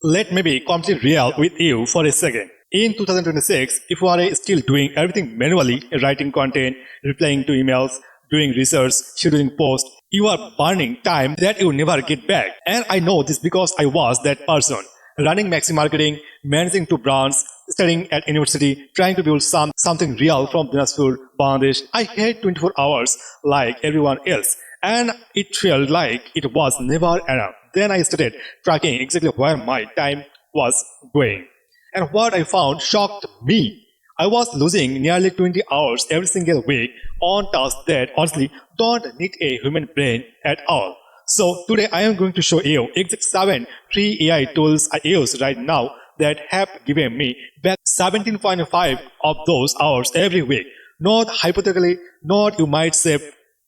Let me be completely real with you for a second. In 2026, if you are still doing everything manually, writing content, replying to emails, doing research, scheduling posts, you are burning time that you never get back. And I know this because I was that person. Running Maxi marketing, managing two brands, studying at university, trying to build something real from Dinasur, Bangladesh. I had 24 hours like everyone else. And it felt like it was never enough. Then I started tracking exactly where my time was going. And what I found shocked me. I was losing nearly 20 hours every single week on tasks that honestly don't need a human brain at all. So today I am going to show you exact 7 free AI tools I use right now that have given me back 17.5 of those hours every week. Not hypothetically, not you might save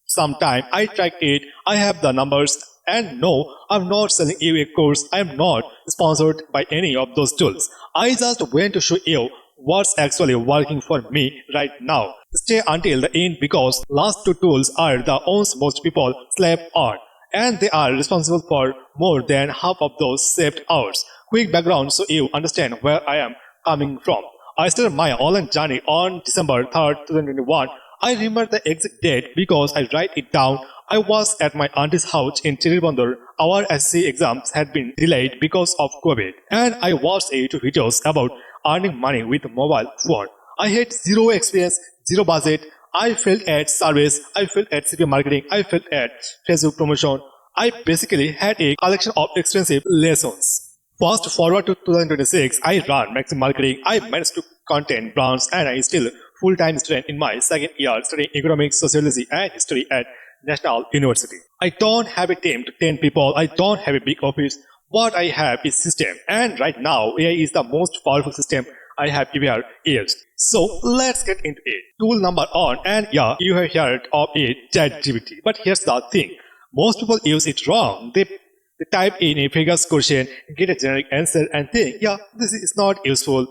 some time. I tracked it, I have the numbers, and no, I'm not selling you a course. I am not sponsored by any of those tools. I just went to show you what's actually working for me right now. Stay until the end because last two tools are the ones most people sleep on, and they are responsible for more than half of those saved hours. Quick background so you understand where I am coming from. I started my online journey on December 3rd, 2021. I remember the exact date because I write it down. I was at my auntie's house in Chiribandar. Our SC exams had been delayed because of COVID, and I watched 2 videos about earning money with a mobile phone. I had zero experience, zero budget. I failed at service, I failed at CPM marketing, I failed at Facebook promotion. I basically had a collection of expensive lessons. Fast forward to 2026, I run Maxbe marketing, I managed to content brands, and I still full-time student in my second year studying economics, sociology, and history at National University. I don't have a team to 10 people. I don't have a big office. What I have is system. And right now, AI is the most powerful system I have ever used. So let's get into it. Tool number 1, and yeah, you have heard of it, ChatGPT. But here's the thing. Most people use it wrong. They type in a figures question, get a generic answer, and think, yeah, this is not useful.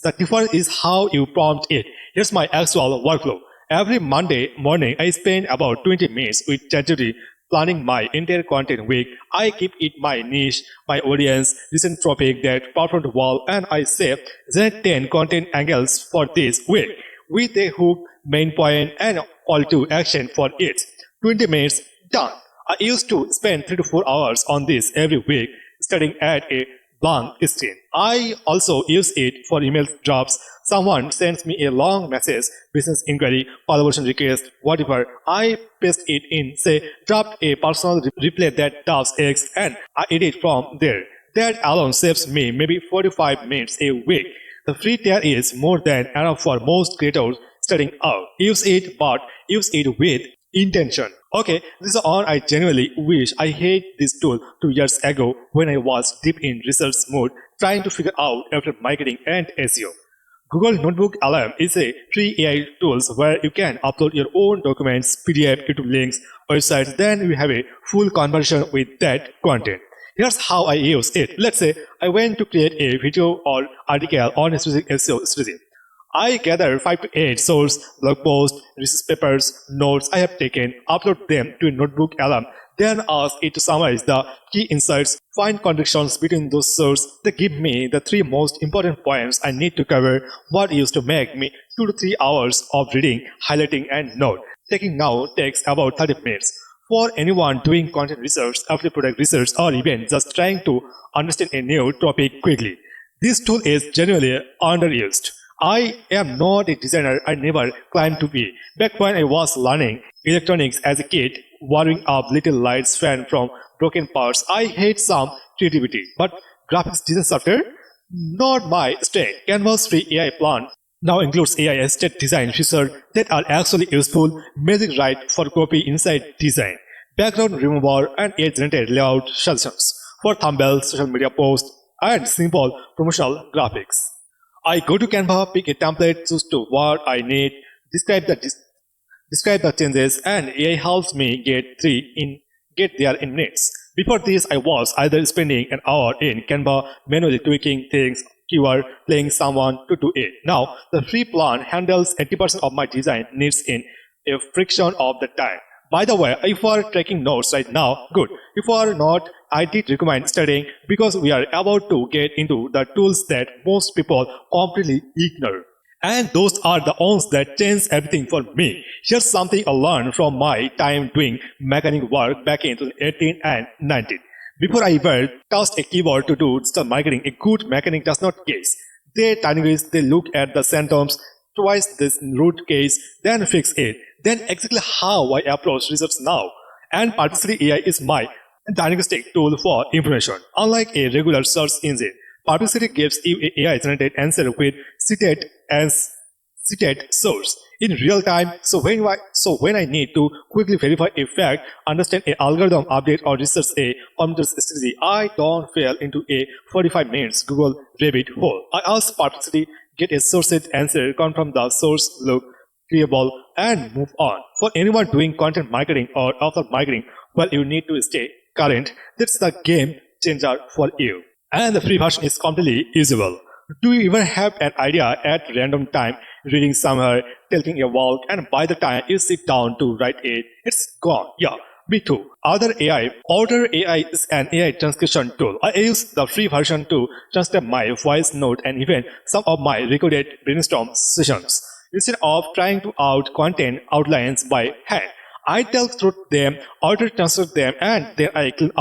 The difference is how you prompt it. Here's my actual workflow. Every Monday morning, I spend about 20 minutes with ChatGPT planning my entire content week. I keep it my niche, my audience, recent topic that performed well, and I say generate 10 content angles for this week with a hook, main point, and call to action for it. 20 minutes, done. I used to spend 3 to 4 hours on this every week, studying at a blank screen. I also use it for email drafts. Someone sends me a long message, business inquiry, collaboration request, whatever. I paste it in, say, draft a personal reply that does X, and I edit from there. That alone saves me maybe 45 minutes a week. The free tier is more than enough for most creators starting out. Use it, but use it with intention. Okay, this is all. I genuinely wish I had this tool 2 years ago when I was deep in research mode trying to figure out affiliate marketing and SEO. Google NotebookLM is a free AI tools where you can upload your own documents, PDF, YouTube links, websites, then you have a full conversation with that content. Here's how I use it. Let's say I want to create a video or article on a specific SEO strategy. I gather 5 to 8 source, blog posts, research papers, notes I have taken, upload them to a NotebookLM, then ask it to summarize the key insights, find contradictions between those sources. They give me the 3 most important points I need to cover. What used to make me 2 to 3 hours of reading, highlighting, and note taking now takes about 30 minutes. For anyone doing content research, affiliate product research, or even just trying to understand a new topic quickly, this tool is genuinely underused. I am not a designer. I never claimed to be. Back when I was learning electronics as a kid, wiring up little lights fan from broken parts, I had some creativity. But graphics design software? Not my strength. Canva's free AI plan now includes AI estate design features that are actually useful. Magic right for copy inside design, background remover, and AI-generated layout suggestions for thumbnails, social media posts, and simple promotional graphics. I go to Canva, pick a template, choose to what I need, describe the changes, and AI helps me get there in minutes. Before this, I was either spending an hour in Canva manually tweaking things, keyword, paying someone to do it. Now, the free plan handles 80% of my design needs in a fraction of the time. By the way, if you are taking notes right now, good. If you are not, I did recommend studying because we are about to get into the tools that most people completely ignore. And those are the ones that change everything for me. Here's something I learned from my time doing mechanic work back in 2018 and 19. Before I ever touched a keyboard to do digital marketing, a good mechanic does not guess. They look at the symptoms, twice this root case, then fix it. Then exactly how I approach research now. And Perplexity AI is my diagnostic tool for information. Unlike a regular search engine, Perplexity gives you an AI-generated answer with cited source in real time. So when I need to quickly verify a fact, understand an algorithm update, or research a computer strategy, I don't fall into a 45 minutes Google rabbit hole. I ask Perplexity, get a sourced answer, confirm the source, look reliable, and move on. For anyone doing content marketing or author marketing, well, you need to stay current. That's the game changer for you. And the free version is completely usable. Do you ever have an idea at random time, reading somewhere, taking a walk, and by the time you sit down to write it, it's gone? Yeah, me too. Otter.ai is an AI transcription tool. I use the free version to transcribe my voice note and even some of my recorded brainstorm sessions. Instead of trying to out content outlines by hand, I talk through them, Otter transcribe them, and then I clean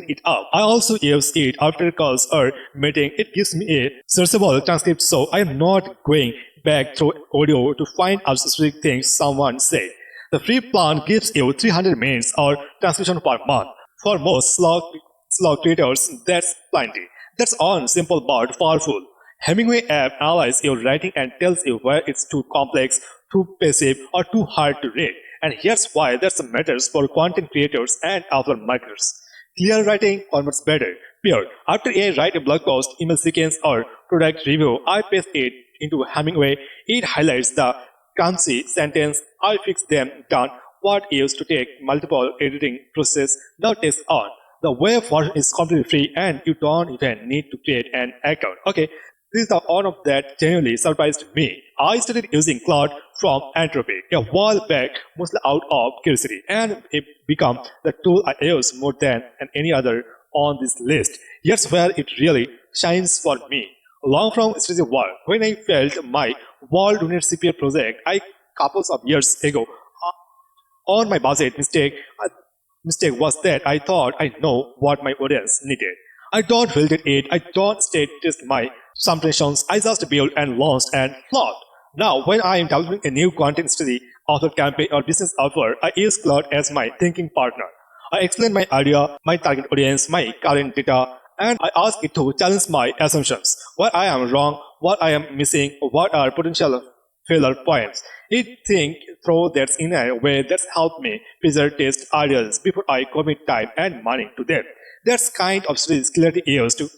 it up. I also use it after calls or meeting. It gives me a searchable transcript, so I am not going back through audio to find out specific things someone said. The free plan gives you 300 minutes or transcription per month. For most slog creators, that's plenty. That's on simple but powerful. Hemingway App analyzes your writing and tells you where it's too complex, too passive, or too hard to read. And here's why that matters for content creators and author marketers. Clear writing converts better. Pure. After I write a blog post, email sequence, or product review, I paste it into Hemingway. It highlights the crunchy sentence. I fix them, done. What used to take multiple editing process now takes on. The web version is completely free and you don't even need to create an account. Okay, this is the one of that genuinely surprised me. I started using Claude from Entropy a while back, mostly out of curiosity, and it became the tool I use more than any other on this list. Here's where it really shines for me. Long from strategy work, when I felt my world unit CPA project, couples of years ago, on my budget mistake was that I thought I know what my audience needed. I don't build it, I don't state test my assumptions, I just built and launched and flopped. Now, when I am developing a new content study, author campaign, or business offer, I use Claude as my thinking partner. I explain my idea, my target audience, my current data, and I ask it to challenge my assumptions. What I am wrong, what I am missing, what are potential failure points. It thinks through that in a way that's helped me preserve test ideas before I commit time and money to them. That's kind of strategy clarity used to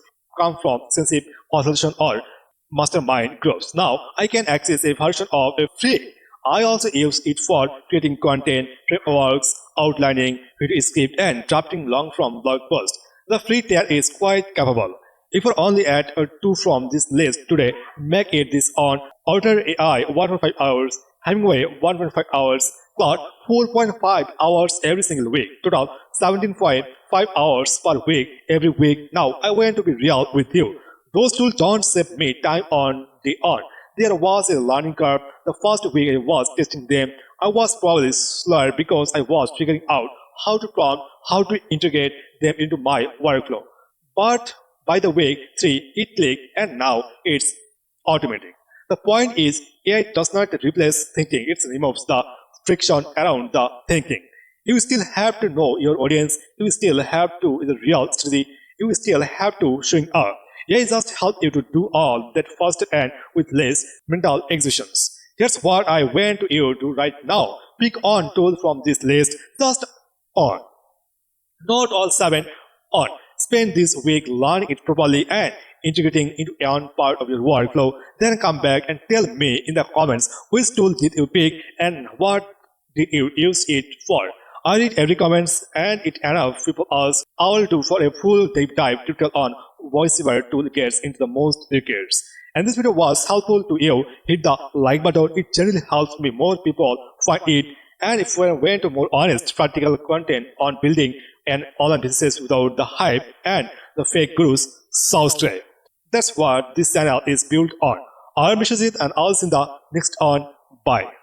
come from sensitive consultation or mastermind groups. Now I can access a version of a free. I also use it for creating content, frameworks, outlining, video script, and drafting long form blog posts. The free tier is quite capable. If you only add two from this list today, make it this on Otter.ai 1.5 hours, Hemingway 1.5 hours, Claude 4.5 hours every single week, total 17.5 hours per week every week. Now I want to be real with you. Those tools don't save me time on the on. There was a learning curve. The first week I was testing them, I was probably slower because I was figuring out how to prompt, how to integrate them into my workflow. But by the week 3, it clicked and now it's automatic. The point is, AI does not replace thinking, it removes the friction around the thinking. You still have to know your audience, you still have to the real strategy, you still have to showing up. AI just helps you to do all that faster and with less mental exertions. Here's what I want you to right now. Pick one tool from this list, just on. Not all 7 on. Spend this week learning it properly and integrating into one part of your workflow. Then come back and tell me in the comments which tool did you pick and what did you use it for. I read every comments and it enough people ask I will do for a full deep dive tutorial on voiceover tool gets into the most requires. And this video was helpful to you, hit the like button. It generally helps me more people find it And if we went to more honest, practical content on building an online business without the hype and the fake gurus, sounds great. That's what this channel is built on. I'm Bishojit and I'll see you in the next on. Bye.